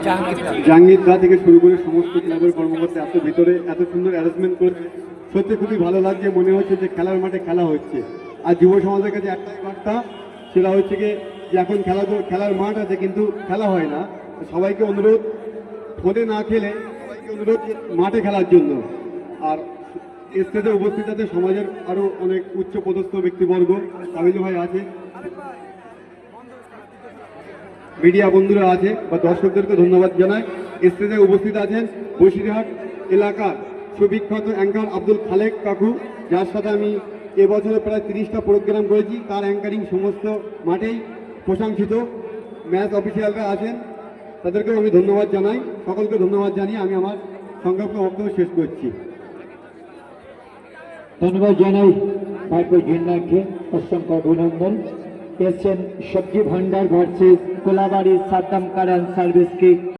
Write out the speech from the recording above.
জাহাঙ্গীর দা থেকে শুরু করে সমস্ত ক্লাবের কর্মকর্তা এত ভিতরে এত সুন্দর অ্যারেঞ্জমেন্ট করেছে, সত্যি খুবই ভালো লাগছে। মনে হচ্ছে যে খেলার মাঠে খেলা হচ্ছে। আর যুব সমাজের কাছে একটাই বার্তা, সেটা হচ্ছে কি যে এখন খেলার মাঠ আছে কিন্তু খেলা হয় না। সবাইকে অনুরোধ, ফোনে না খেলে সবাইকে অনুরোধ মাঠে খেলার জন্য। আর স্টেজে উপস্থিত আছে সমাজের আরও অনেক উচ্চ পদস্থ ব্যক্তিবর্গ, কাবিল ভাই আছে, মিডিয়া বন্ধুরা আছে বা দর্শকদেরকে ধন্যবাদ জানাই। স্টেজে উপস্থিত আছেন বসিরহাট এলাকার সুবিখ্যাত অ্যাঙ্কার আব্দুল খালেক কাকু, যার সাথে আমি এবছরে প্রায় 30টা প্রোগ্রাম করেছি। তার অ্যাঙ্কারিং সমস্ত মাঠেই প্রশংসিত। ম্যাচ অফিসিয়ালরা আছেন, তাদেরকেও আমি ধন্যবাদ জানাই। সকলকে ধন্যবাদ জানিয়ে আমি আমার সংক্ষিপ্ত বক্তব্য শেষ করছি। ধন্যবাদ জানাই ভাইপো জিন্নাকে, অসংখ্য অভিনন্দন। এসছেন সবজি ভান্ডার ভার্সেস কোলাবাড়ি সাদ্দাম কারান সার্ভিস কি